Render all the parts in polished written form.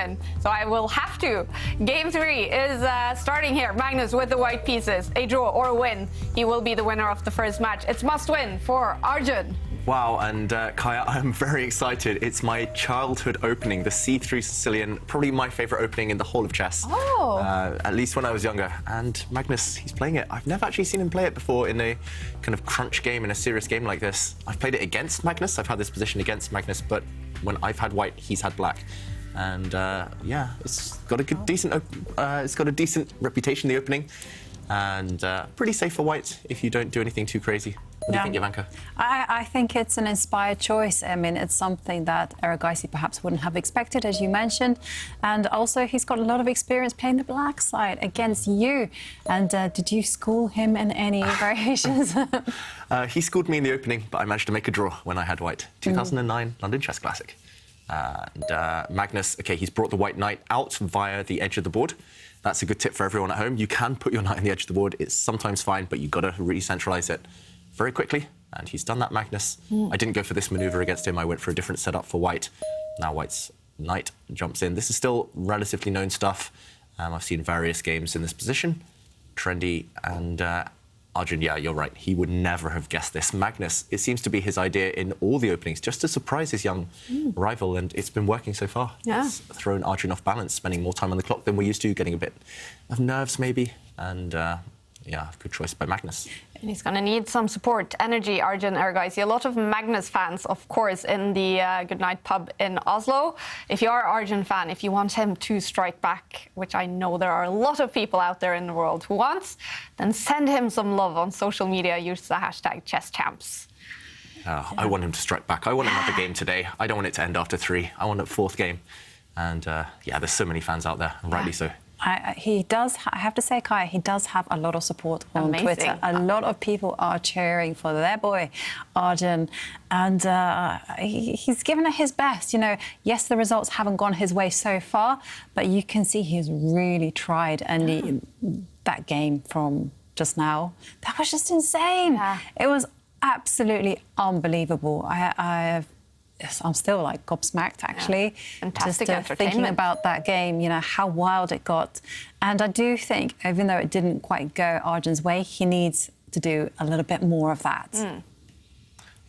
win. So I will have to. Game 3 is starting here. Magnus with the white pieces. A draw or a win. He will be the winner of the first match. It's must win for Arjun. Wow, and Kaya, I'm very excited. It's my childhood opening, the C3 Sicilian, probably my favourite opening in the whole of chess. Oh. At least when I was younger. And Magnus, he's playing it. I've never actually seen him play it before in a kind of crunch game, in a serious game like this. I've played it against Magnus. I've had this position against Magnus, but when I've had white, he's had black. And yeah, it's got a good, it's got a decent reputation, the opening. And pretty safe for white if you don't do anything too crazy. What do you think, Ivanka? I think it's an inspired choice. I mean, it's something that Erigaisi perhaps wouldn't have expected, as you mentioned. And also, he's got a lot of experience playing the black side against you. And did you school him in any variations? He schooled me in the opening, but I managed to make a draw when I had white. 2009 London Chess Classic. And Magnus, OK, he's brought the white knight out via the edge of the board. That's a good tip for everyone at home. You can put your knight on the edge of the board. It's sometimes fine, but you've got to re-centralise it very quickly. And he's done that, Magnus. I didn't go for this manoeuvre against him. I went for a different setup for white. Now white's knight jumps in. This is still relatively known stuff. I've seen various games in this position. Trendy and Arjun, yeah, you're right. He would never have guessed this. Magnus, it seems to be his idea in all the openings, just to surprise his young rival, and it's been working so far. Yeah. It's thrown Arjun off balance, spending more time on the clock than we're used to, getting a bit of nerves maybe, and yeah, good choice by Magnus. And he's going to need some support, energy, Arjun Erigaisi. A lot of Magnus fans, of course, in the Good Night pub in Oslo. If you are an Arjun fan, if you want him to strike back, which I know there are a lot of people out there in the world who wants, then send him some love on social media. Use the hashtag ChessChamps. I want him to strike back. I want another game today. I don't want it to end after 3. I want a 4th game. And yeah, there's so many fans out there, and rightly so. He does, I have to say, Kai, he does have a lot of support on Twitter. A lot of people are cheering for their boy, Arjun, and he's given it his best. You know, yes, the results haven't gone his way so far, but you can see he's really tried. And that game from just now, that was just insane. Yeah. It was absolutely unbelievable. I'm still like gobsmacked, actually. Yeah. Fantastic just thinking about that game, you know, how wild it got. And I do think, even though it didn't quite go Arjun's way, he needs to do a little bit more of that.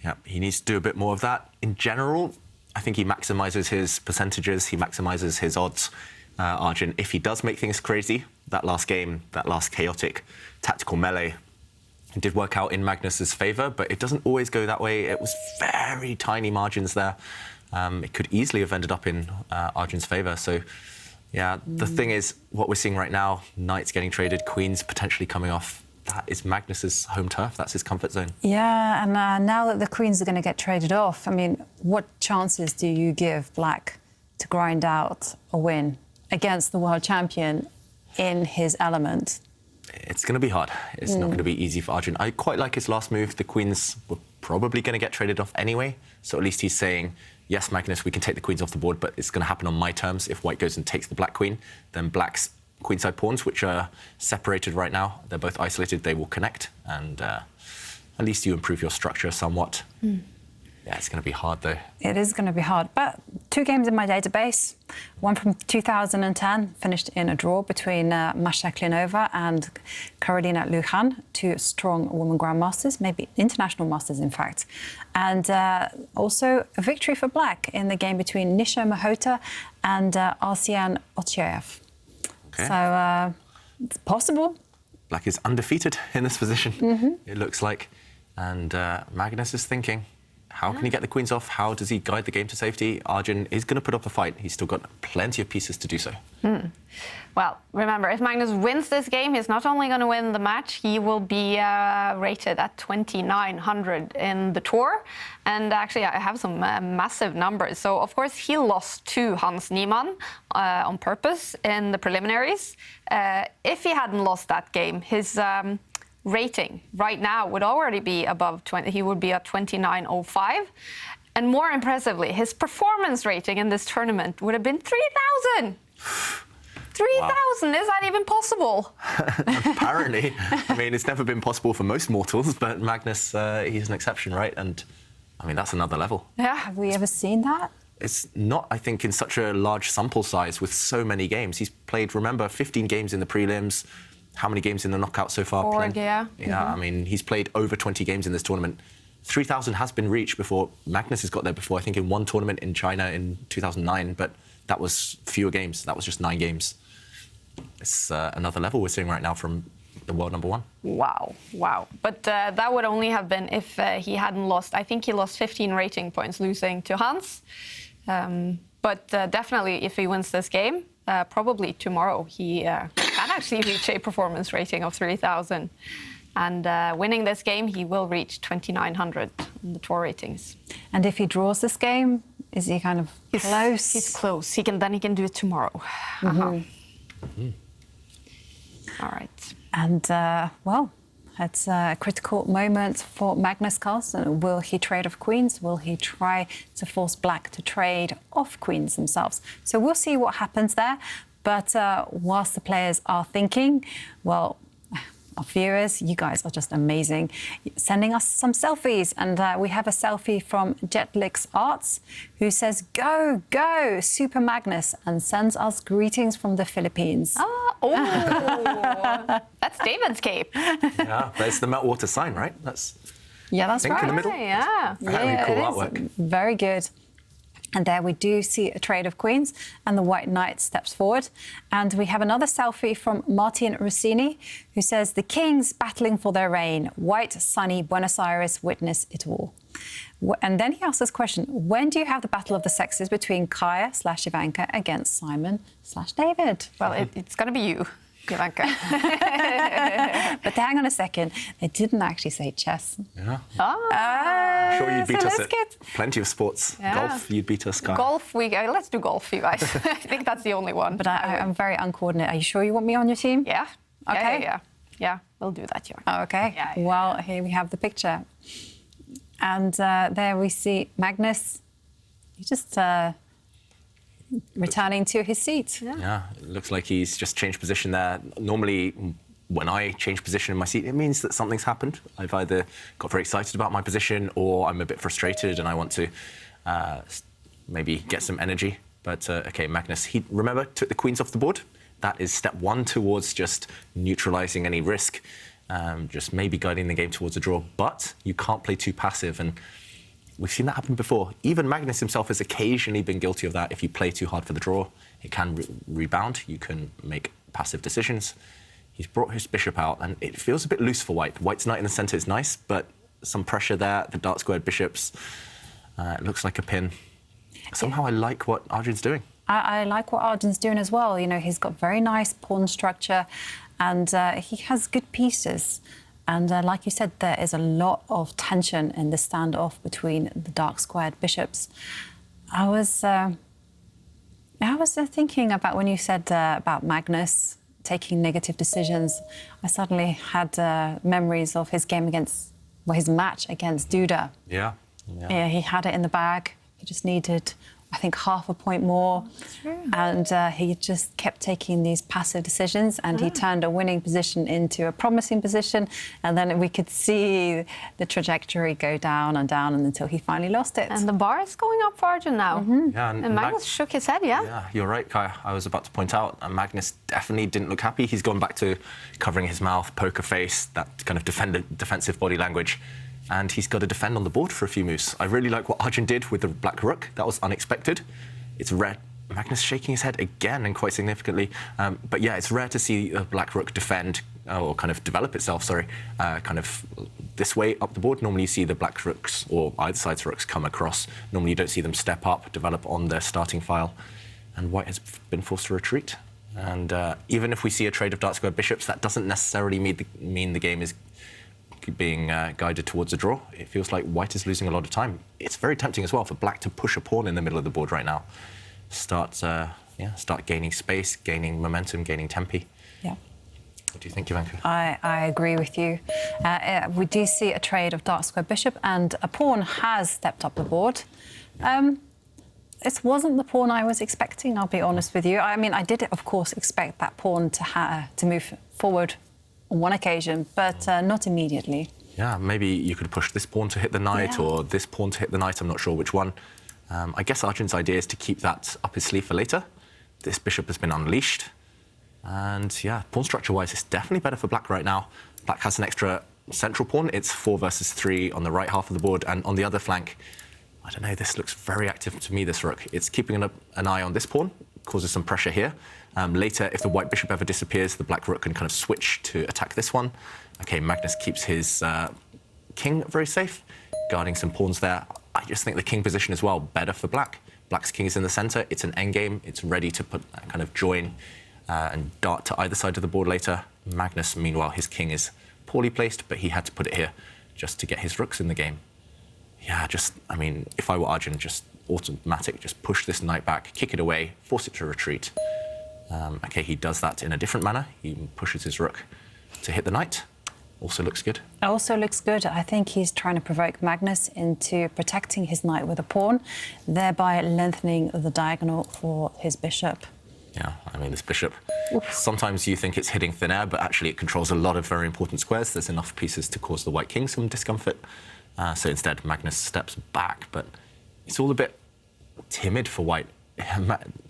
Yeah, he needs to do a bit more of that. In general, I think he maximises his percentages, he maximises his odds. Arjun, if he does make things crazy, that last game, that last chaotic tactical melee, it did work out in Magnus's favour, but it doesn't always go that way. It was very tiny margins there. It could easily have ended up in Arjun's favour. So, yeah, the thing is, what we're seeing right now, knights getting traded, queens potentially coming off, that is Magnus's home turf. That's his comfort zone. Yeah, and now that the queens are going to get traded off, I mean, what chances do you give black to grind out a win against the world champion in his element? It's going to be hard. It's not going to be easy for Arjun. I quite like his last move. The queens were probably going to get traded off anyway. So at least he's saying, yes, Magnus, we can take the queens off the board, but it's going to happen on my terms. If white goes and takes the black queen, then black's queenside pawns, which are separated right now, they're both isolated, they will connect. And at least you improve your structure somewhat. Yeah, it's going to be hard, though. It is going to be hard. But 2 games in my database. One from 2010, finished in a draw between Masha Klinova and Karolina Lujan, 2 strong women grandmasters, maybe international masters, in fact. And also a victory for black in the game between Nisha Mahota and Arsian Otyaev. Okay. So it's possible. Black is undefeated in this position, it looks like. And Magnus is thinking, how can he get the queens off? How does he guide the game to safety? Arjun is going to put up a fight. He's still got plenty of pieces to do so. Well, remember, if Magnus wins this game, he's not only going to win the match, he will be rated at 2,900 in the tour. And actually, I have some massive numbers. So, of course, he lost to Hans Niemann on purpose in the preliminaries. If he hadn't lost that game, his rating right now would already be above 20. He would be at 2905. And more impressively, his performance rating in this tournament would have been 3,000. 3,000, wow. Is that even possible? Apparently. I mean, it's never been possible for most mortals, but Magnus, he's an exception, right? And, I mean, that's another level. Yeah. Have we ever seen that? it's not, I think, in such a large sample size with so many games. He's played, remember, 15 games in the prelims. How many games in the knockout so far? 4, yeah. Yeah, I mean, he's played over 20 games in this tournament. 3,000 has been reached before. Magnus has got there before, I think, in one tournament in China in 2009, but that was fewer games. That was just 9 games. It's another level we're seeing right now from the world number 1. Wow, wow. But that would only have been if he hadn't lost. I think he lost 15 rating points losing to Hans. But definitely, if he wins this game, probably tomorrow, he can actually reach a performance rating of 3,000. And winning this game, he will reach 2,900 in the tour ratings. And if he draws this game, is he kind of close? He's close. Then he can do it tomorrow. All right. And, well, it's a critical moment for Magnus Carlsen. Will he trade off queens? Will he try to force black to trade off queens themselves? So we'll see what happens there. But whilst the players are thinking, well, our viewers, you guys are just amazing, sending us some selfies. And we have a selfie from Jetlix Arts, who says, "Go, go, Super Magnus," and sends us greetings from the Philippines. That's David's cape. Yeah, there's the meltwater sign, right? That's right. In the middle. Yeah. Very cool artwork. Very good. And there we do see a trade of queens, and the white knight steps forward. And we have another selfie from Martin Rossini, who says, "The kings battling for their reign. White, sunny Buenos Aires, witness it all." And then he asks this question: when do you have the battle of the sexes between Kaya/Ivanka against Simon/David? Well, it's going to be you, Ivanka. But hang on a second, they didn't actually say chess. Yeah. Oh. Sure, you'd beat so us let's at plenty of sports. Yeah. Golf, you'd beat us, Kai. Golf, let's do golf, you guys. I think that's the only one. But I'm very uncoordinated. Are you sure you want me on your team? Yeah. Okay. Yeah, we'll do that, yeah. Oh, okay. Yeah. Well, here we have the picture. And there we see Magnus. He's just returning to his seat. Yeah, it looks like he's just changed position there. Normally, when I change position in my seat, it means that something's happened. I've either got very excited about my position or I'm a bit frustrated and I want to maybe get some energy. But, OK, Magnus, he, remember, took the queens off the board. That is step 1 towards just neutralising any risk, just maybe guiding the game towards a draw. But you can't play too passive, and we've seen that happen before. Even Magnus himself has occasionally been guilty of that. If you play too hard for the draw, it can rebound. You can make passive decisions. He's brought his bishop out, and it feels a bit loose for white. White's knight in the centre is nice, but some pressure there. The dark squared bishops. It looks like a pin. Somehow I like what Arjun's doing. I like what Arjun's doing as well. You know, he's got very nice pawn structure, and he has good pieces. And like you said, there is a lot of tension in the standoff between the dark squared bishops. I was thinking about when you said about Magnus taking negative decisions. I suddenly had memories of his game against, well, his match against Duda. Yeah. Yeah, he had it in the bag. He just needed, I think, half a point more. And he just kept taking these passive decisions, and he turned a winning position into a promising position. And then we could see the trajectory go down and down until he finally lost it. And the bar is going up for Arjun now. Yeah, and Magnus shook his head, yeah? Yeah, you're right, Kai. I was about to point out, Magnus definitely didn't look happy. He's gone back to covering his mouth, poker face, that kind of defensive body language. And he's got to defend on the board for a few moves. I really like what Arjun did with the black rook. That was unexpected. It's rare. Magnus shaking his head again, and quite significantly. But yeah, it's rare to see a black rook defend, or kind of develop itself, sorry, kind of this way up the board. Normally you see the black rooks, or either side's rooks, come across. Normally you don't see them step up, develop on their starting file. And white has been forced to retreat. And even if we see a trade of dark square bishops, that doesn't necessarily mean the game is being guided towards a draw. It feels like white is losing a lot of time. It's very tempting as well for black to push a pawn in the middle of the board right now. Start gaining space, gaining momentum, gaining tempi. Yeah. What do you think, Ivanka? I agree with you. We do see a trade of dark square bishop, and a pawn has stepped up the board. This wasn't the pawn I was expecting, I'll be honest with you. I mean, I did, of course, expect that pawn to move forward on one occasion, but not immediately. Yeah, maybe you could push this pawn to hit the knight, or this pawn to hit the knight. I'm not sure which one. I guess Arjun's idea is to keep that up his sleeve for later. This bishop has been unleashed. And yeah, pawn structure-wise, it's definitely better for black right now. Black has an extra central pawn. It's 4 versus 3 on the right half of the board. And on the other flank, I don't know, this looks very active to me, this rook. It's keeping an eye on this pawn, causes some pressure here. Later, if the white bishop ever disappears, the black rook can kind of switch to attack this one. OK, Magnus keeps his king very safe, guarding some pawns there. I just think the king position as well, better for black. Black's king is in the center. It's an endgame. It's ready to put kind of join and dart to either side of the board later. Magnus, meanwhile, his king is poorly placed, but he had to put it here just to get his rooks in the game. Yeah, I mean, if I were Arjun, just automatic, just push this knight back, kick it away, force it to retreat. OK, he does that in a different manner. He pushes his rook to hit the knight. Also looks good. Also looks good. I think he's trying to provoke Magnus into protecting his knight with a pawn, thereby lengthening the diagonal for his bishop. Yeah, I mean, this bishop, sometimes you think it's hitting thin air, but actually it controls a lot of very important squares. There's enough pieces to cause the white king some discomfort. So instead, Magnus steps back, but it's all a bit timid for white.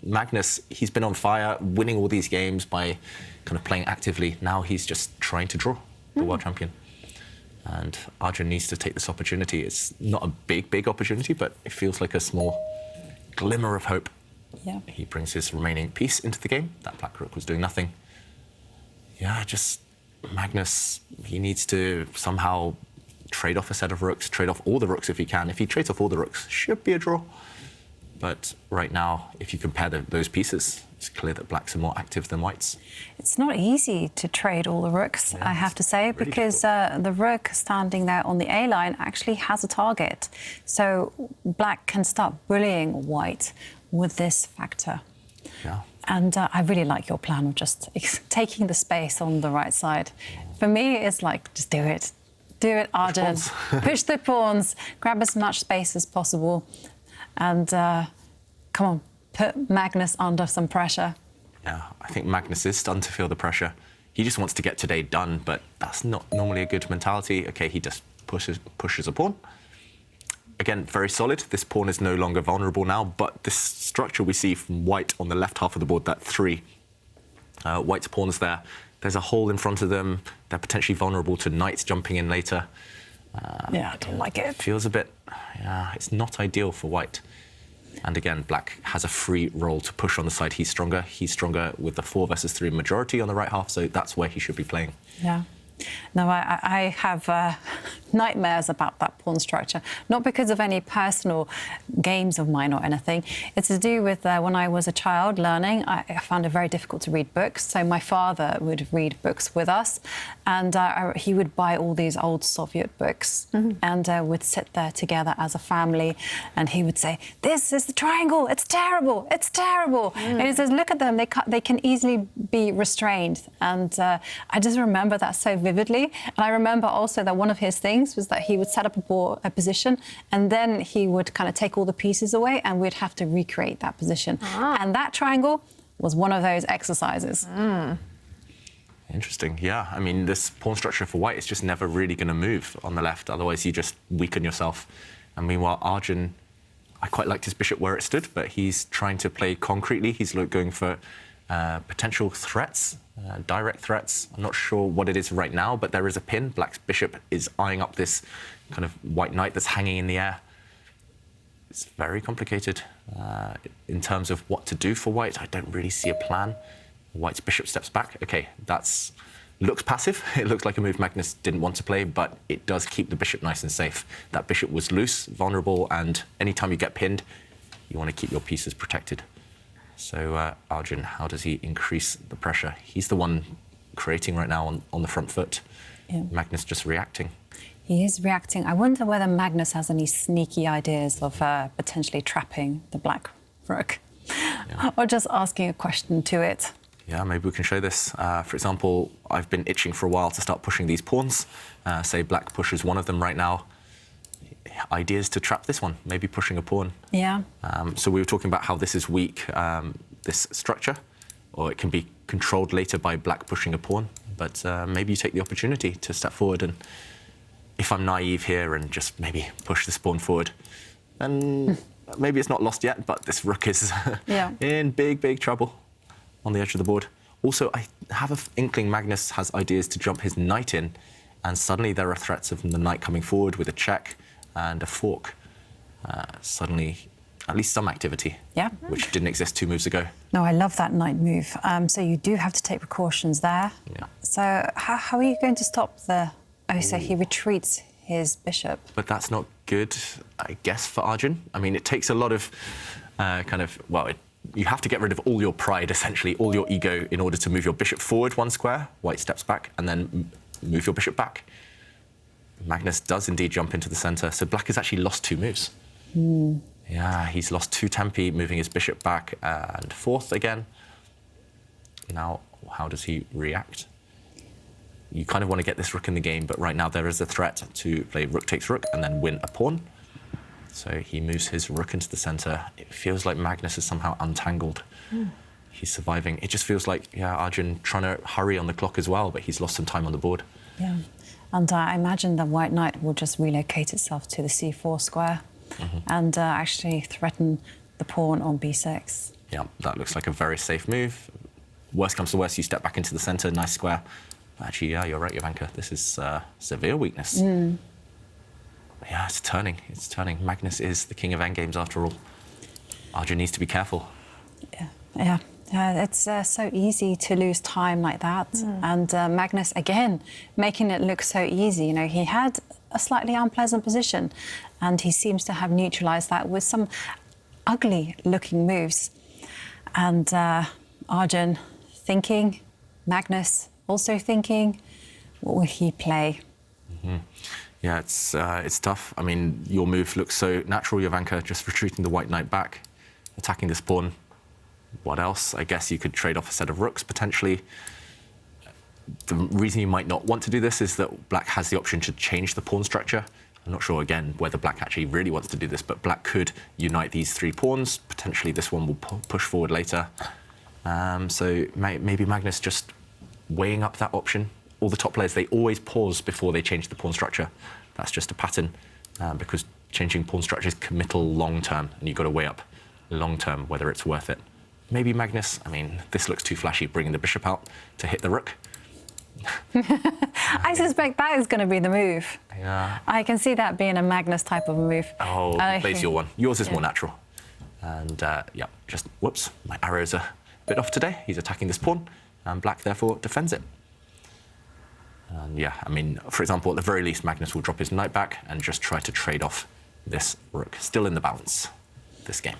Magnus, he's been on fire, winning all these games by kind of playing actively. Now he's just trying to draw the world champion. And Arjun needs to take this opportunity. It's not a big opportunity, but it feels like a small glimmer of hope. Yeah. He brings his remaining piece into the game. That black rook was doing nothing. Yeah, just Magnus, he needs to somehow trade off a set of rooks, trade off all the rooks if he can. If he trades off all the rooks, should be a draw. But right now, if you compare those pieces, it's clear that blacks are more active than whites. It's not easy to trade all the rooks, I have to say, really because the rook standing there on the A line actually has a target. So black can start bullying white with this factor. Yeah. And I really like your plan of just taking the space on the right side. For me, it's like, just do it. Do it, Arjun. Push the pawns, grab as much space as possible. And come on, put Magnus under some pressure. Yeah, I think Magnus is stunned to feel the pressure. He just wants to get today done, but that's not normally a good mentality. OK, he just pushes a pawn. Again, very solid. This pawn is no longer vulnerable now, but this structure we see from white on the left half of the board, that 3 white's pawns there, there's a hole in front of them. They're potentially vulnerable to knights jumping in later. Yeah, I don't like it. Feels a bit, yeah, it's not ideal for white. And again, black has a free role to push on the side he's stronger. He's stronger with the 4 versus 3 majority on the right half, so that's where he should be playing. Yeah. No, I have nightmares about that pawn structure, not because of any personal games of mine or anything. It's to do with when I was a child learning, I found it very difficult to read books. So my father would read books with us, and he would buy all these old Soviet books, and we'd sit there together as a family, and he would say, "This is the triangle. It's terrible. It's terrible." And he says, "Look at them. They can easily be restrained." And I just remember that so vividly. And I remember also that one of his things was that he would set up a position, and then he would kind of take all the pieces away, and we'd have to recreate that position. And that triangle was one of those exercises. Interesting, yeah. I mean, this pawn structure for white is just never really going to move on the left. Otherwise, you just weaken yourself. And meanwhile, Arjun, I quite liked his bishop where it stood, but he's trying to play concretely. He's going for potential threats, direct threats. I'm not sure what it is right now, but there is a pin. Black's bishop is eyeing up this kind of white knight that's hanging in the air. It's very complicated. In terms of what to do for white, I don't really see a plan. White's bishop steps back. OK, looks passive. It looks like a move Magnus didn't want to play, but it does keep the bishop nice and safe. That bishop was loose, vulnerable, and anytime you get pinned, you want to keep your pieces protected. So Arjun, how does he increase the pressure? He's the one creating right now on the front foot. Yeah. Magnus just reacting. He is reacting. I wonder whether Magnus has any sneaky ideas of potentially trapping the black rook, or just asking a question to it. Yeah, maybe we can show this. For example, I've been itching for a while to start pushing these pawns. Say black pushes one of them right now. Ideas to trap this one, maybe pushing a pawn. Yeah. So we were talking about how this is weak, this structure, or it can be controlled later by black pushing a pawn. But maybe you take the opportunity to step forward, and if I'm naive here and just maybe push this pawn forward, then maybe it's not lost yet, but this rook is Yeah. in big trouble on the edge of the board. Also, I have an inkling Magnus has ideas to jump his knight in, and suddenly there are threats of the knight coming forward with a check and a fork. Suddenly, at least some activity, Yeah. which didn't exist 2 moves ago. No, I love that knight move. So you do have to take precautions there. Yeah. So how are you going to stop the... Oh, so he retreats his bishop. But that's not good, I guess, for Arjun. I mean, it takes a lot of you have to get rid of all your pride, essentially, all your ego, in order to move your bishop forward 1 square, white steps back, and then move your bishop back. Magnus does indeed jump into the centre, so black has actually lost 2 moves. Yeah, he's lost 2 tempi, moving his bishop back and forth again. Now, how does he react? You kind of want to get this rook in the game, but right now there is a threat to play rook takes rook and then win a pawn. So he moves his rook into the centre. It feels like Magnus is somehow untangled. He's surviving. It just feels like, yeah, Arjun trying to hurry on the clock as well, but he's lost some time on the board. Yeah, and I imagine the white knight will just relocate itself to the c4 square and actually threaten the pawn on b6. Yeah, that looks like a very safe move. Worst comes to worst, you step back into the centre, nice square. Actually, yeah, you're right, Jovanka. This is severe weakness. Yeah, it's turning. It's turning. Magnus is the king of endgames after all. Arjun needs to be careful. Yeah. It's so easy to lose time like that. And Magnus, again, making it look so easy. You know, he had a slightly unpleasant position and he seems to have neutralised that with some ugly-looking moves. And Arjun thinking, Magnus also thinking, what will he play? Yeah, it's tough. I mean, your move looks so natural, Jovanka, just retreating the white knight back, attacking this pawn. What else? I guess you could trade off a set of rooks, potentially. The reason you might not want to do this is that black has the option to change the pawn structure. I'm not sure, again, whether black actually really wants to do this, but black could unite these 3 pawns. Potentially this one will push forward later. So maybe Magnus just weighing up that option. All the top players, they always pause before they change the pawn structure. That's just a pattern, because changing pawn structure is committal long-term, and you've got to weigh up long-term whether it's worth it. Maybe Magnus, I mean, this looks too flashy, bringing the bishop out to hit the rook. I suspect that is going to be the move. Yeah. I can see that being a Magnus type of move. Oh, plays your one. Yours is more natural. And, yeah, just, whoops, my arrows are a bit off today. He's attacking this pawn, and black, therefore, defends it. And, yeah, I mean, for example, at the very least, Magnus will drop his knight back and just try to trade off this rook. Still in the balance, this game.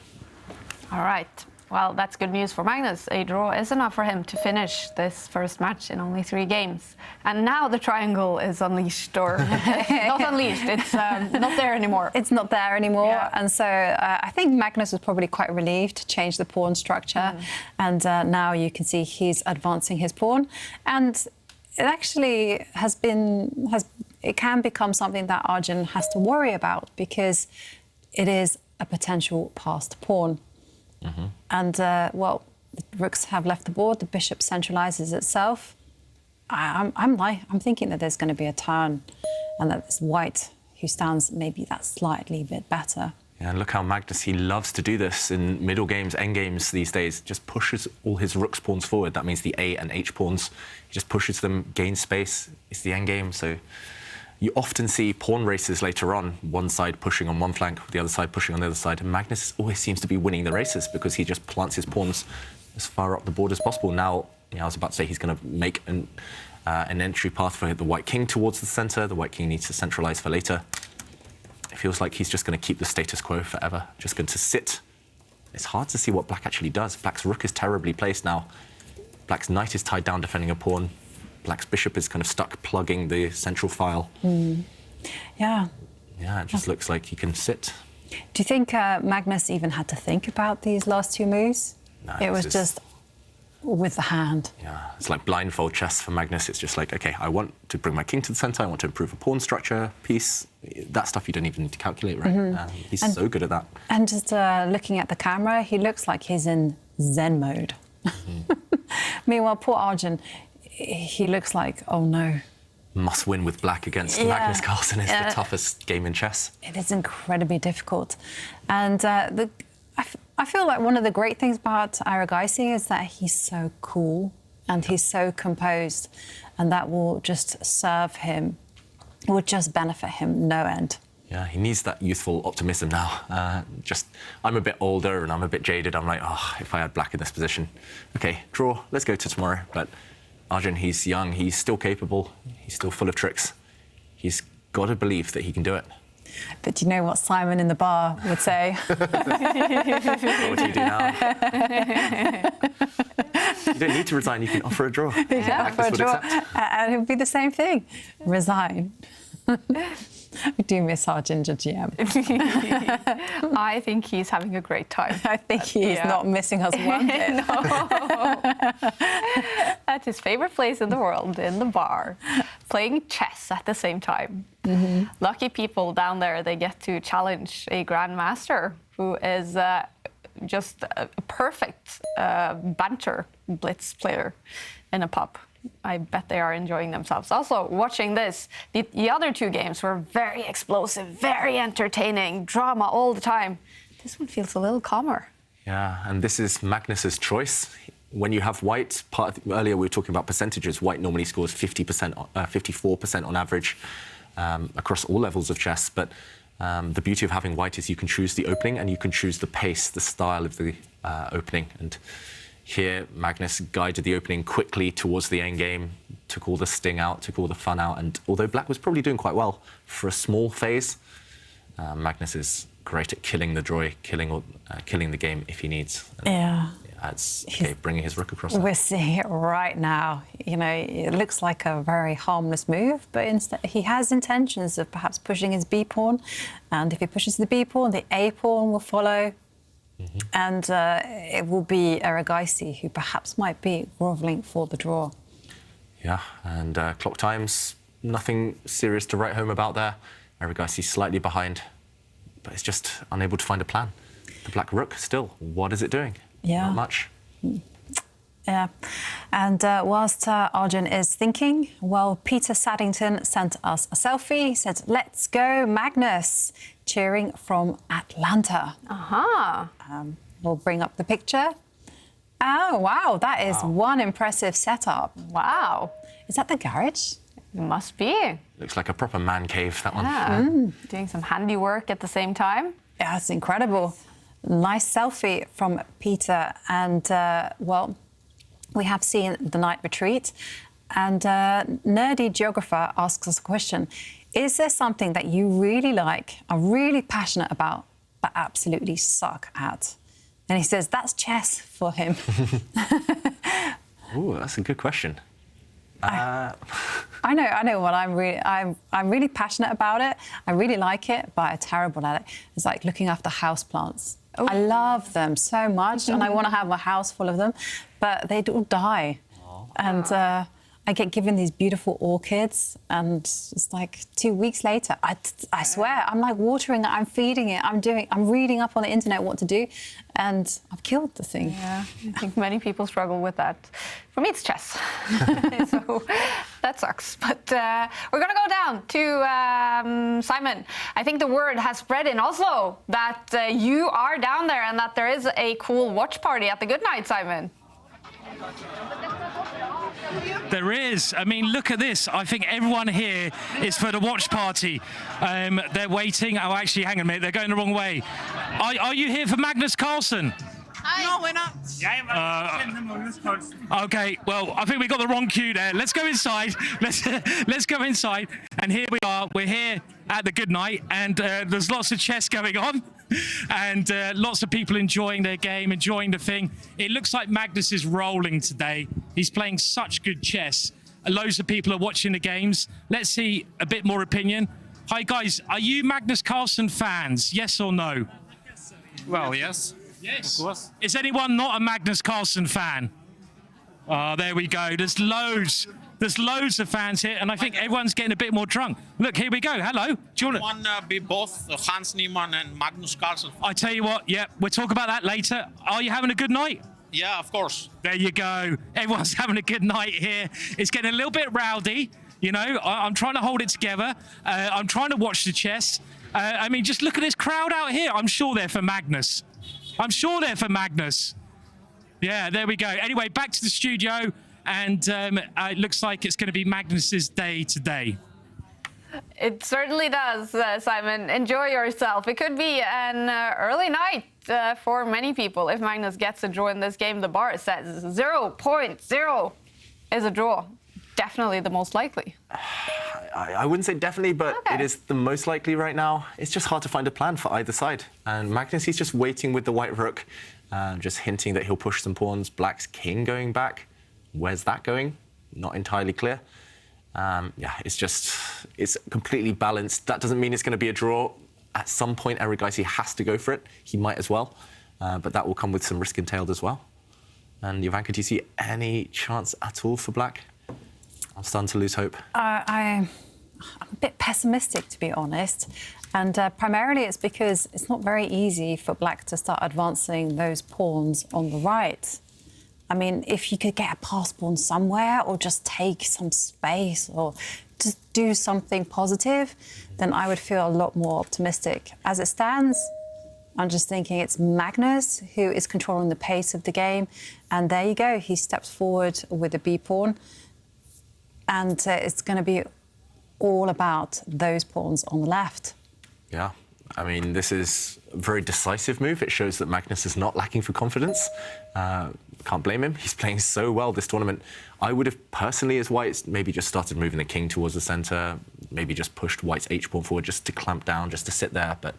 All right. Well, that's good news for Magnus. A draw is enough for him to finish this first match in only 3 games. And now the triangle is unleashed, or not unleashed, it's not there anymore. It's not there anymore. Yeah. And so I think Magnus was probably quite relieved to change the pawn structure. And now you can see he's advancing his pawn. And it actually it can become something that Arjun has to worry about, because it is a potential passed pawn. And, well, the rooks have left the board, the bishop centralises itself. I'm thinking that there's going to be a turn and that this white, who stands maybe that slightly bit better. Yeah, and look how Magnus, he loves to do this in middle games, end games these days. Just pushes all his rook's pawns forward. That means the A and H pawns. He just pushes them, gains space. It's the end game. So you often see pawn races later on, one side pushing on one flank, the other side pushing on the other side. And Magnus always seems to be winning the races because he just plants his pawns as far up the board as possible. Now, I was about to say he's going to make an entry path for the white king towards the centre. The white king needs to centralise for later. It feels like he's just going to keep the status quo forever, just going to sit. It's hard to see what black actually does. Black's rook is terribly placed now. Black's knight is tied down defending a pawn. Black's bishop is kind of stuck plugging the central file. Yeah. Yeah, it just looks like he can sit. Do you think Magnus even had to think about these last 2 moves? No, it was just with the hand. Yeah, it's like blindfold chess for Magnus. It's just like, OK, I want to bring my king to the centre, I want to improve a pawn structure, piece. That stuff you don't even need to calculate, right? He's so good at that. And just looking at the camera, he looks like he's in Zen mode. Meanwhile, poor Arjun, he looks like, oh no, must win with black against Magnus Carlsen is the toughest game in chess. It is incredibly difficult. And I feel like one of the great things about Erigaisi is that he's so cool and he's so composed, and that will just serve him, will just benefit him no end. Yeah, he needs that youthful optimism now. I'm a bit older and I'm a bit jaded. I'm like, oh, if I had black in this position. OK, draw, let's go to tomorrow. But Arjun, he's young, he's still capable, he's still full of tricks. He's got to believe that he can do it. But do you know what Simon in the bar would say? What do you do now? You don't need to resign, you can offer a draw. Yeah, offer a draw. And it would be the same thing. Resign. We do miss our ginger GM. I think he's having a great time. I think he's not missing us one bit. No. That's his favorite place in the world, in the bar, playing chess at the same time. Lucky people down there, they get to challenge a grandmaster who is just a perfect banter blitz player in a pub. I bet they are enjoying themselves. Also, watching this, the other two games were very explosive, very entertaining, drama all the time. This one feels a little calmer. Yeah, and this is Magnus's choice. When you have white, earlier we were talking about percentages, white normally scores 50%, 54% on average across all levels of chess. But the beauty of having white is you can choose the opening and you can choose the pace, the style of the opening. And here, Magnus guided the opening quickly towards the endgame, took all the sting out, took all the fun out. And although black was probably doing quite well for a small phase, Magnus is great at killing the draw, killing the game if he needs. And that's bringing his rook across. We're seeing it right now. You know, it looks like a very harmless move, but instead he has intentions of perhaps pushing his B pawn. And if he pushes the B pawn, the A pawn will follow. And it will be Erigaisi who perhaps might be grovelling for the draw. Yeah, and clock times, nothing serious to write home about there. Erigaisi slightly behind, but it's just unable to find a plan. The black rook still, what is it doing? Yeah. Not much. Yeah, and whilst Arjun is thinking, well, Peter Saddington sent us a selfie. He said, "Let's go, Magnus," cheering from Atlanta. We'll bring up the picture. Oh, wow, that is one impressive setup. Wow. Is that the garage? It must be. Looks like a proper man cave, that one. Yeah. Doing some handiwork at the same time. Yeah, it's incredible. Nice selfie from Peter. And, well, we have seen the night retreat. And Nerdy Geographer asks us a question. Is there something that you really like, are really passionate about, but absolutely suck at? And he says that's chess for him. Ooh, that's a good question. I know what I'm really passionate about it. I really like it, but I'm terrible at it. It's like looking after houseplants. I love them so much, and I want to have a house full of them, but they all die. And I get given these beautiful orchids, and it's like 2 weeks later, I swear, I'm like watering it, I'm feeding it, I'm reading up on the internet what to do, and I've killed the thing. Yeah, I think many people struggle with that. For me, it's chess. So that sucks. But we're going to go down to Simon. I think the word has spread in Oslo that you are down there and that there is a cool watch party at the Good Night, Simon. There is. I mean, look at this. I think everyone here is for the watch party. They're waiting. Oh, actually, hang on a minute. They're going the wrong way. Are you here for Magnus Carlsen? No, we're not. Okay, well, I think we got the wrong cue there. Let's go inside. Let's go inside. And here we are. We're here at the Good Night, and there's lots of chess going on, and lots of people enjoying their game, enjoying the thing. It looks like Magnus is rolling today. He's playing such good chess. Loads of people are watching the games. Let's see a bit more opinion. Hi, guys. Are you Magnus Carlsen fans? Yes or no? Well, yes. Yes. Of course. Is anyone not a Magnus Carlsen fan? Oh, there we go. There's loads. There's loads of fans here, and I think everyone's getting a bit more drunk. Look, here we go. Hello. Do you want to be both Hans Niemann and Magnus Carlsen? I tell you what, yeah, we'll talk about that later. Are you having a good night? Yeah, of course. There you go. Everyone's having a good night here. It's getting a little bit rowdy. You know, I'm trying to hold it together. I'm trying to watch the chess. I mean, just look at this crowd out here. I'm sure they're for Magnus. I'm sure they're for Magnus. Yeah, there we go. Anyway, back to the studio, and it looks like it's going to be Magnus's day today. It certainly does, Simon. Enjoy yourself. It could be an early night for many people. If Magnus gets a draw in this game, the bar says 0.0 is a draw. Definitely the most likely. I wouldn't say definitely, but it is the most likely right now. It's just hard to find a plan for either side. And Magnus, he's just waiting with the white rook, just hinting that he'll push some pawns. Black's king going back. Where's that going? Not entirely clear. Yeah, it's completely balanced. That doesn't mean it's going to be a draw. At some point, Erigaisi has to go for it. He might as well, but that will come with some risk entailed as well. And Jovanka, do you see any chance at all for Black? I'm starting to lose hope. I'm a bit pessimistic, to be honest. And primarily it's because it's not very easy for Black to start advancing those pawns on the right. I mean, if you could get a pass pawn somewhere or just take some space or just do something positive, then I would feel a lot more optimistic. As it stands, I'm just thinking it's Magnus who is controlling the pace of the game. And there you go, he steps forward with the B pawn. And it's going to be all about those pawns on the left. Yeah, I mean, this is a very decisive move. It shows that Magnus is not lacking for confidence. Can't blame him. He's playing so well this tournament. I would have personally, as White, maybe just started moving the king towards the centre, maybe just pushed White's h-pawn forward just to clamp down, just to sit there. But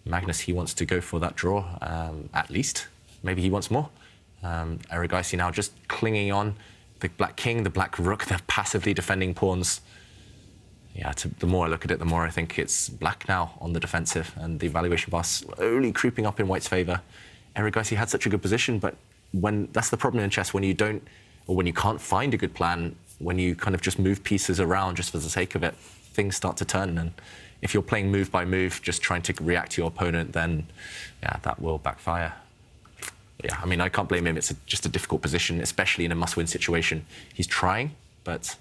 Magnus, he wants to go for that draw, at least. Maybe he wants more. Erigaisi now just clinging on. The black king, the black rook, they're passively defending pawns. Yeah, the more I look at it, the more I think it's Black now on the defensive, and the evaluation bar slowly creeping up in White's favour. Erigaisi had such a good position, but that's the problem in chess, when you don't, or when you can't find a good plan, when you kind of just move pieces around just for the sake of it, things start to turn. And if you're playing move by move, just trying to react to your opponent, then yeah, that will backfire. Yeah, I mean, I can't blame him. It's just a difficult position, especially in a must-win situation. He's trying, but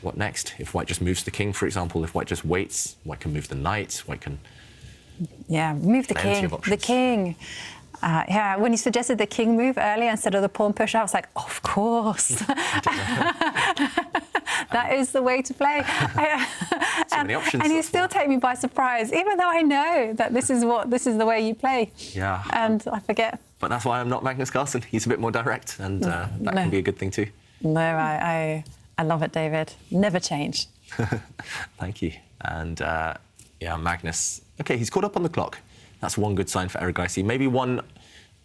what next? If White just moves the king, for example, if White just waits, White can move the knight, White can... Yeah, move the king. The king. Yeah, when you suggested the king move earlier instead of the pawn push, I was like, of course. That is the way to play. So many options. And you still take me by surprise, even though I know that this is the way you play. Yeah. And I forget. But that's why I'm not Magnus Carlsen. He's a bit more direct, and that can be a good thing too. No, I love it, David. Never change. Thank you. And yeah, Magnus. Okay, he's caught up on the clock. That's one good sign for Erigaisi. Maybe one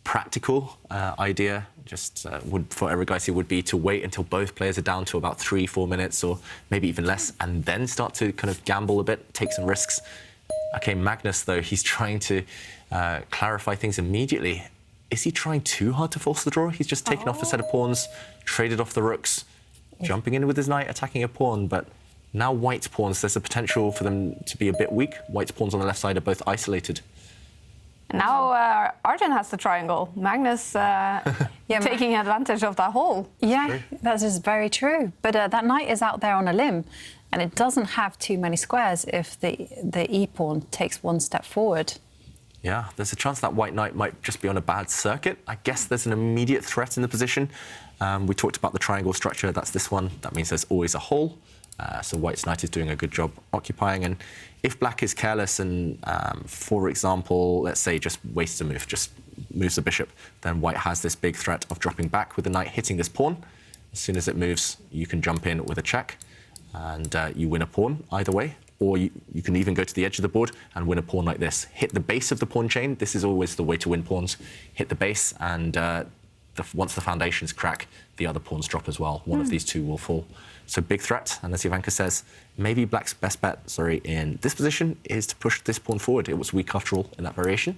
practical idea for Erigaisi would be to wait until both players are down to about 3-4 minutes, or maybe even less, and then start to kind of gamble a bit, take some risks. Okay, Magnus, though, he's trying to clarify things immediately. Is he trying too hard to force the draw? He's just taken off a set of pawns, traded off the rooks, jumping in with his knight, attacking a pawn, but now White's pawns, there's a potential for them to be a bit weak. White's pawns on the left side are both isolated. Now Arjun has the triangle. Magnus taking advantage of that hole. Yeah, that is very true. But that knight is out there on a limb, and it doesn't have too many squares if the e-pawn takes one step forward. Yeah, there's a chance that White knight might just be on a bad circuit. I guess there's an immediate threat in the position. We talked about the triangle structure. That's this one. That means there's always a hole. So White's knight is doing a good job occupying. And if Black is careless and, for example, let's say just wastes a move, just moves the bishop, then White has this big threat of dropping back with the knight hitting this pawn. As soon as it moves, you can jump in with a check, and you win a pawn either way. Or you can even go to the edge of the board and win a pawn like this. Hit the base of the pawn chain. This is always the way to win pawns. Hit the base, and once the foundations crack, the other pawns drop as well. One of these two will fall. So big threat, and as Jovanka says, maybe Black's best bet, in this position is to push this pawn forward. It was weak after all in that variation.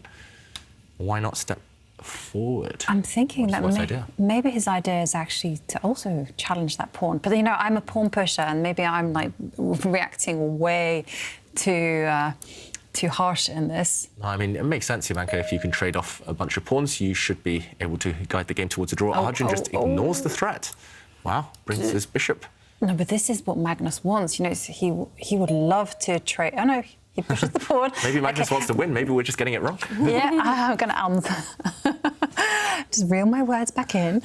Why not step forward? I'm thinking that maybe his idea is actually to also challenge that pawn. But, you know, I'm a pawn pusher, and maybe I'm, like, reacting way too harsh in this. I mean, it makes sense, Jovanka. If you can trade off a bunch of pawns, you should be able to guide the game towards a draw. Arjun just ignores the threat. Wow, brings his bishop No, but this is what Magnus wants. You know, he would love to trade. Oh no, he pushes the board. Maybe Magnus wants to win. Maybe we're just getting it wrong. Yeah, I'm going to just reel my words back in.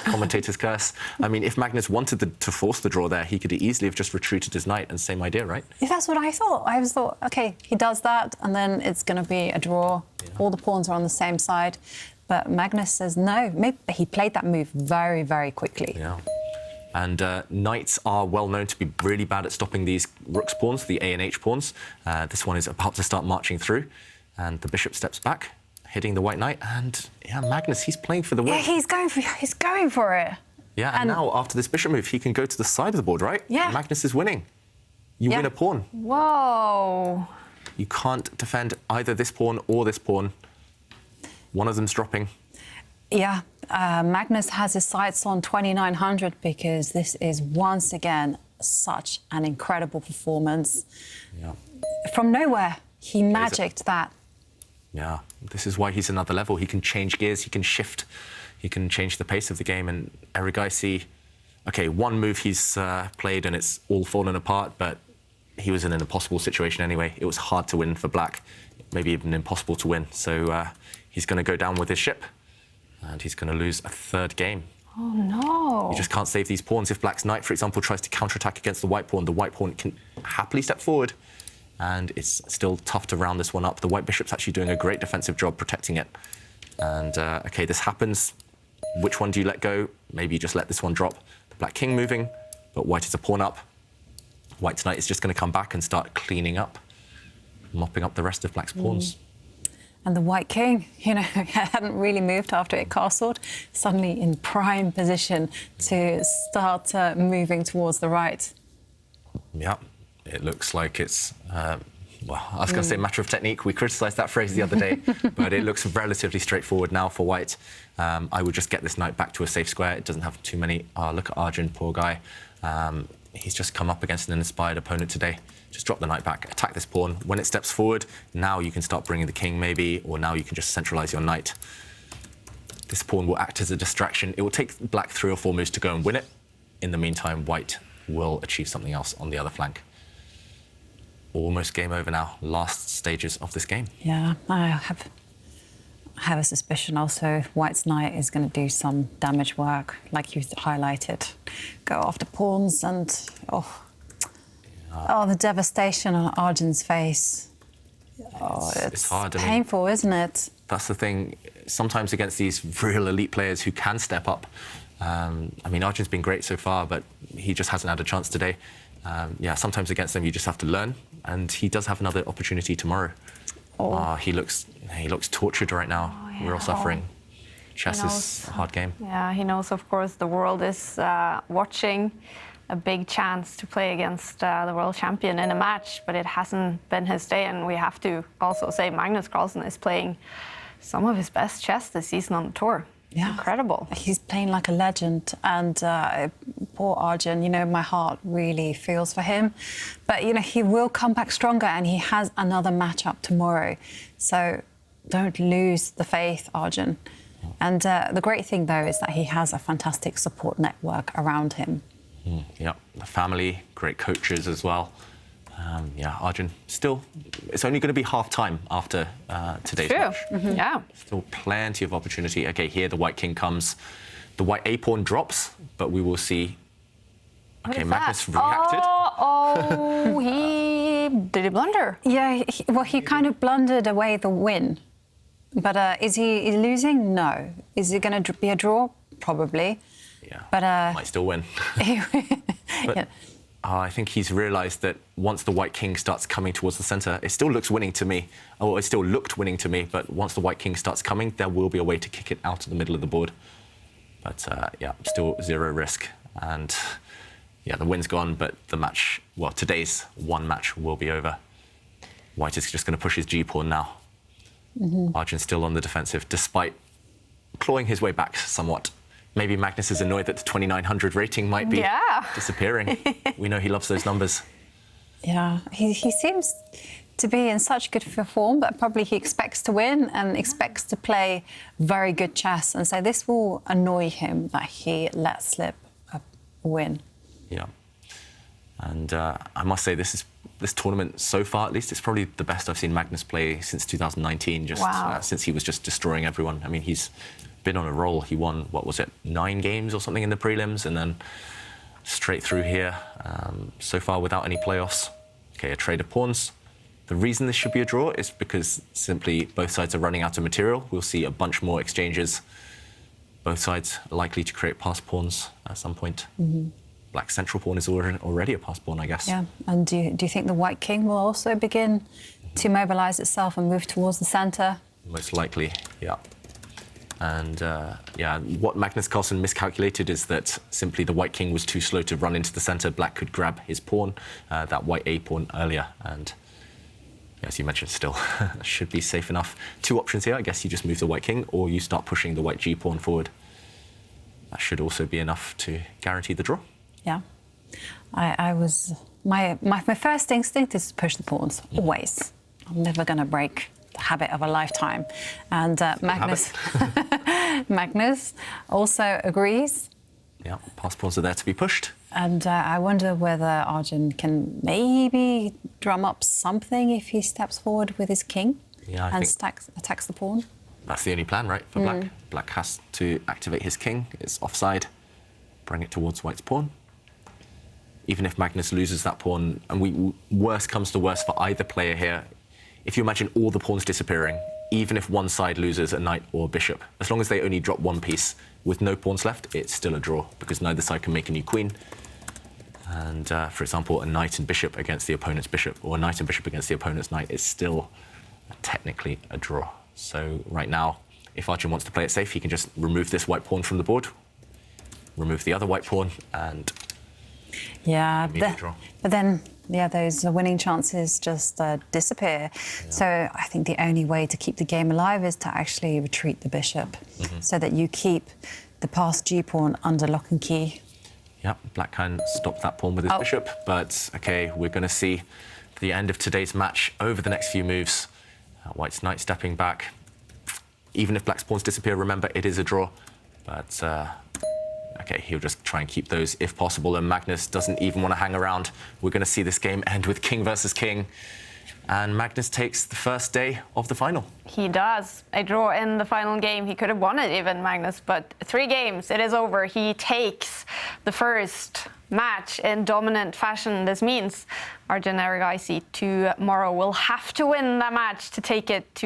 Commentator's curse. I mean, if Magnus wanted to force the draw there, he could easily have just retreated his knight, and same idea, right? Yeah, that's what I thought. I was thought, OK, he does that, and then it's going to be a draw. Yeah. All the pawns are on the same side. But Magnus says no. Maybe he played that move very, very quickly. Yeah. And knights are well known to be really bad at stopping these rook's pawns, the A and H pawns. This one is about to start marching through, and the bishop steps back, hitting the white knight. And yeah, Magnus, he's playing for the win. Yeah, he's going for it. Yeah, and now after this bishop move, he can go to the side of the board, right? Yeah. Magnus is winning. You win a pawn. Whoa. You can't defend either this pawn or this pawn. One of them's dropping. Yeah, Magnus has his sights on 2900 because this is once again such an incredible performance. Yeah. From nowhere, he magicked that. Yeah, this is why he's another level. He can change gears, he can shift, he can change the pace of the game. And Erigaisi, OK, one move he's played and it's all fallen apart, but he was in an impossible situation anyway. It was hard to win for black, maybe even impossible to win. So he's going to go down with his ship. And he's going to lose a third game. Oh, no. You just can't save these pawns. If black's knight, for example, tries to counterattack against the white pawn can happily step forward. And it's still tough to round this one up. The white bishop's actually doing a great defensive job protecting it. And, OK, this happens. Which one do you let go? Maybe you just let this one drop. The black king moving, but white is a pawn up. White's knight is just going to come back and start cleaning up, mopping up the rest of black's pawns. And the white king, you know, hadn't really moved after it castled, suddenly in prime position to start moving towards the right. Yeah, it looks like it's, well, I was going to say matter of technique. We criticised that phrase the other day, but it looks relatively straightforward now for white. I would just get this knight back to a safe square. It doesn't have too many. Oh, look at Arjun, poor guy. He's just come up against an inspired opponent today. Just drop the knight back, attack this pawn. When it steps forward, now you can start bringing the king maybe, or now you can just centralise your knight. This pawn will act as a distraction. It will take black 3 or 4 moves to go and win it. In the meantime, white will achieve something else on the other flank. Almost game over now. Last stages of this game. Yeah, I have a suspicion also white's knight is going to do some damage work, like you highlighted. Go after pawns and, oh, the devastation on Arjun's face. Oh, it's hard. Painful, I mean, isn't it? That's the thing. Sometimes against these real elite players who can step up. I mean, Arjun's been great so far, but he just hasn't had a chance today. Yeah, sometimes against them you just have to learn, and he does have another opportunity tomorrow. Oh. He looks tortured right now. Oh, yeah. We're all suffering. Chess is a hard game. Yeah, he knows, of course, the world is watching. A big chance to play against the world champion in a match, but it hasn't been his day. And we have to also say Magnus Carlsen is playing some of his best chess this season on the tour. Yeah. Incredible. He's playing like a legend, and poor Arjun, you know, my heart really feels for him. But, you know, he will come back stronger, and he has another matchup tomorrow. So don't lose the faith, Arjun. And the great thing, though, is that he has a fantastic support network around him. Yeah, the family, great coaches as well. Yeah, Arjun, still, it's only going to be half-time after today's match. Mm-hmm. Yeah. Still plenty of opportunity. OK, here the white king comes. The white a-pawn drops, but we will see. OK, Magnus reacted. Oh, did he blunder? Yeah, he kind of blundered away the win. But is he losing? No. Is it going to be a draw? Probably. Yeah, but might still win. But, yeah. I think he's realised that once the white king starts coming towards the centre, it still looks winning to me. Oh, it still looked winning to me, but once the white king starts coming, there will be a way to kick it out of the middle of the board. But yeah, still 0 risk. And yeah, the win's gone, but the match, well, today's one match will be over. White is just going to push his g-pawn now. Arjun's still on the defensive, despite clawing his way back somewhat. Maybe Magnus is annoyed that the 2900 rating might be disappearing. We know he loves those numbers. Yeah, he seems to be in such good form, but probably he expects to win and expects to play very good chess. And so this will annoy him that he lets slip a win. Yeah. And I must say, this tournament so far, at least, it's probably the best I've seen Magnus play since 2019. Since he was just destroying everyone. I mean, he's been on a roll. He won, what was it, 9 games or something in the prelims, and then straight through here. So far, without any playoffs. Okay, a trade of pawns. The reason this should be a draw is because simply both sides are running out of material. We'll see a bunch more exchanges. Both sides are likely to create pass pawns at some point. Black central pawn is already a pass pawn, I guess. Yeah, and do you think the white king will also begin to mobilize itself and move towards the center? Most likely, yeah. And yeah, what Magnus Carlsen miscalculated is that simply the white king was too slow to run into the center. Black could grab his pawn, that white A pawn earlier, and as you mentioned, still should be safe enough. 2 options here. I guess you just move the white king, or you start pushing the white G pawn forward. That should also be enough to guarantee the draw. Yeah, my first instinct is to push the pawns, always. I'm never going to break the habit of a lifetime. And Magnus also agrees. Yeah, pass pawns are there to be pushed. And I wonder whether Arjun can maybe drum up something if he steps forward with his king and attacks the pawn. That's the only plan, right, for Black. Black has to activate his king. It's offside. Bring it towards white's pawn. Even if Magnus loses that pawn, and worst comes to worst for either player here, if you imagine all the pawns disappearing, even if one side loses a knight or a bishop, as long as they only drop one piece with no pawns left, it's still a draw, because neither side can make a new queen. And, for example, a knight and bishop against the opponent's bishop, or a knight and bishop against the opponent's knight, is still technically a draw. So right now, if Arjun wants to play it safe, he can just remove this white pawn from the board, remove the other white pawn, and draw. But then, yeah, those winning chances just disappear. Yeah. So I think the only way to keep the game alive is to actually retreat the bishop, so that you keep the passed G pawn under lock and key. Yep, Black can stop that pawn with his bishop, but okay, we're going to see the end of today's match over the next few moves. White's knight stepping back. Even if Black's pawns disappear, remember, it is a draw. But, okay, he'll just try and keep those if possible, and Magnus doesn't even want to hang around. We're going to see this game end with king versus king. And Magnus takes the first day of the final. He does. A draw in the final game. He could have won it even, Magnus, but 3 games, it is over. He takes the first match in dominant fashion. This means Arjun Erigaisi tomorrow will have to win that match to take it to